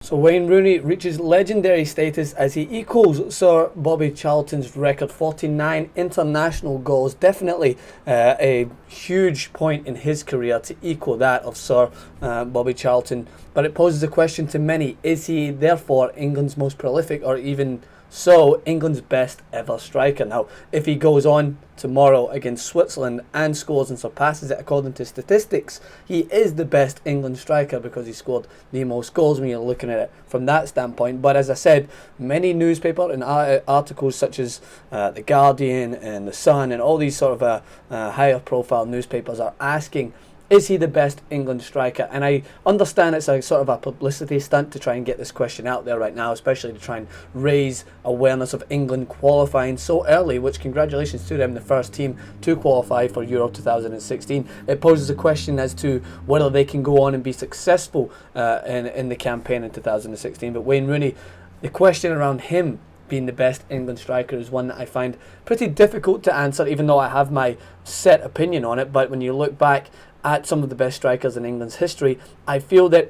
So Wayne Rooney reaches legendary status as he equals Sir Bobby Charlton's record 49 international goals. Definitely a huge point in his career to equal that of Sir Bobby Charlton. But it poses a question to many. Is he therefore England's most prolific, or even so, England's best ever striker? Now, if he goes on tomorrow against Switzerland and scores and surpasses it according to statistics, he is the best England striker because he scored the most goals when you're looking at it from that standpoint. But as I said, many newspaper and articles such as The Guardian and The Sun and all these sort of higher profile newspapers are asking, is he the best England striker? And I understand it's a sort of a publicity stunt to try and get this question out there right now, especially to try and raise awareness of England qualifying so early, which congratulations to them, the first team to qualify for Euro 2016. It poses a question as to whether they can go on and be successful in the campaign in 2016. But Wayne Rooney, the question around him being the best England striker is one that I find pretty difficult to answer, even though I have my set opinion on it. But when you look back at some of the best strikers in England's history, I feel that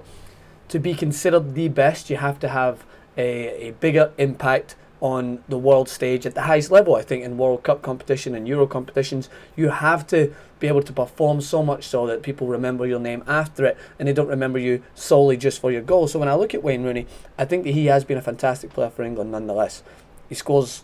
to be considered the best, you have to have a bigger impact on the world stage at the highest level. I think in World Cup competition and Euro competitions, you have to be able to perform so much so that people remember your name after it, and they don't remember you solely just for your goals. So when I look at Wayne Rooney, I think that he has been a fantastic player for England nonetheless. He scores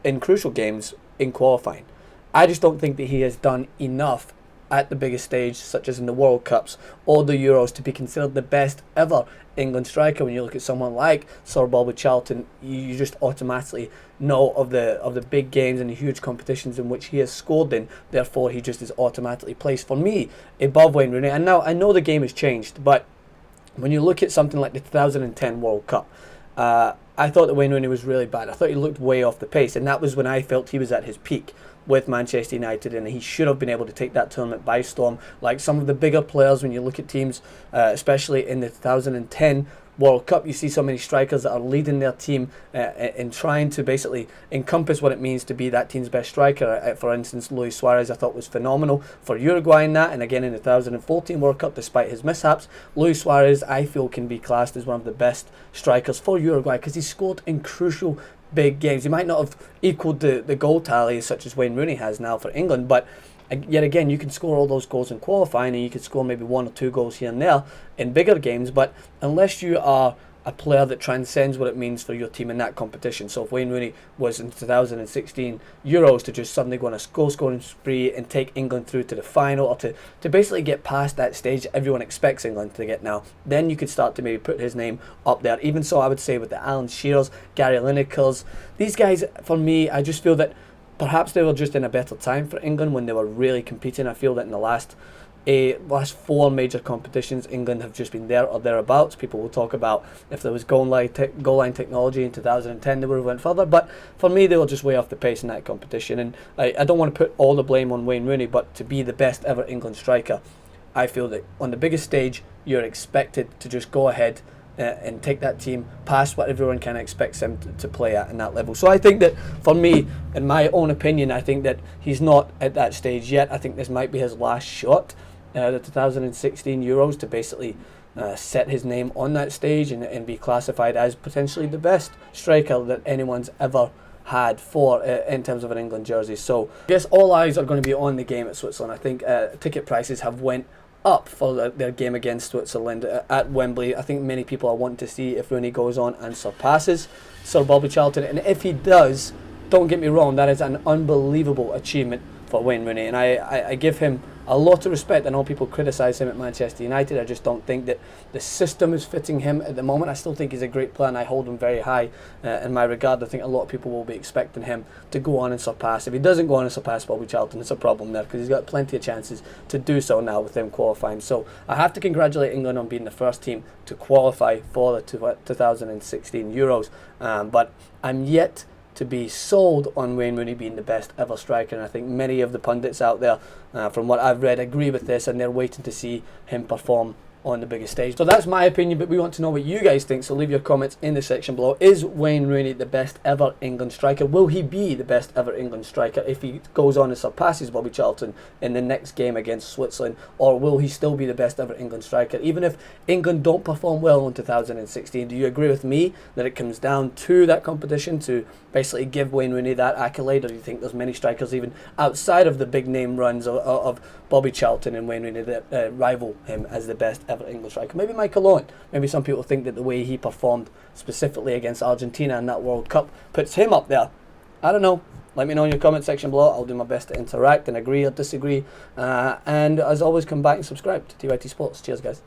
in crucial games in qualifying. I just don't think that he has done enough at the biggest stage, such as in the World Cups or the Euros, to be considered the best ever England striker. When you look at someone like Sir Bobby Charlton, you just automatically know of the big games and the huge competitions in which he has scored in. Therefore, he just is automatically placed for me above Wayne Rooney. And now I know the game has changed, but when you look at something like the 2010 World Cup, I thought that Wayne Rooney was really bad. I thought he looked way off the pace, and that was when I felt he was at his peak with Manchester United, and he should have been able to take that tournament by storm. Like some of the bigger players, when you look at teams, especially in the 2010 World Cup, you see so many strikers that are leading their team in trying to basically encompass what it means to be that team's best striker. For instance, Luis Suarez I thought was phenomenal for Uruguay in that, and again in the 2014 World Cup, despite his mishaps, Luis Suarez I feel can be classed as one of the best strikers for Uruguay because he scored in crucial big games. He might not have equaled the goal tally such as Wayne Rooney has now for England, but yet again, you can score all those goals in qualifying, and you can score maybe one or two goals here and there in bigger games. But unless you are a player that transcends what it means for your team in that competition, so if Wayne Rooney was in 2016 Euros to just suddenly go on a goal scoring spree and take England through to the final, or to basically get past that stage everyone expects England to get now, then you could start to maybe put his name up there. Even so, I would say with the Alan Shearers, Gary Linekers, these guys, for me, I just feel that perhaps they were just in a better time for England when they were really competing. I feel that in the last four major competitions, England have just been there or thereabouts. People will talk about if there was goal line technology in 2010, they would have went further. But for me, they were just way off the pace in that competition. And I don't want to put all the blame on Wayne Rooney, but to be the best ever England striker, I feel that on the biggest stage, you're expected to just go ahead and take that team past what everyone kind of expects them to play at in that level. So I think that for me, in my own opinion, I think that he's not at that stage yet. I think this might be his last shot, the 2016 Euros, to basically set his name on that stage and be classified as potentially the best striker that anyone's ever had for in terms of an England jersey. So I guess all eyes are going to be on the game at Switzerland. I think ticket prices have went up for their game against Switzerland at Wembley. I think many people are wanting to see if Rooney goes on and surpasses Sir Bobby Charlton, and if he does, don't get me wrong, that is an unbelievable achievement for Wayne Rooney, and I give him a lot of respect. I know people criticise him at Manchester United. I just don't think that the system is fitting him at the moment. I still think he's a great player, and I hold him very high in my regard. I think a lot of people will be expecting him to go on and surpass. If he doesn't go on and surpass Bobby Charlton, it's a problem there, because he's got plenty of chances to do so now with him qualifying. So I have to congratulate England on being the first team to qualify for the 2016 Euros, but I'm yet to be sold on Wayne Rooney being the best ever striker, and I think many of the pundits out there, from what I've read, agree with this, and they're waiting to see him perform on the biggest stage. So that's my opinion, but we want to know what you guys think, so leave your comments in the section below. Is Wayne Rooney the best ever England striker? Will he be the best ever England striker if he goes on and surpasses Bobby Charlton in the next game against Switzerland, or will he still be the best ever England striker even if England don't perform well in 2016? Do you agree with me that it comes down to that competition to basically give Wayne Rooney that accolade, or do you think there's many strikers even outside of the big name runs of Bobby Charlton and Wayne Rooney that rival him as the best ever English striker? Maybe Michael Owen. Maybe some people think that the way he performed specifically against Argentina in that World Cup puts him up there. I don't know. Let me know in your comment section below. I'll do my best to interact and agree or disagree. And as always, come back and subscribe to TYT Sports. Cheers, guys.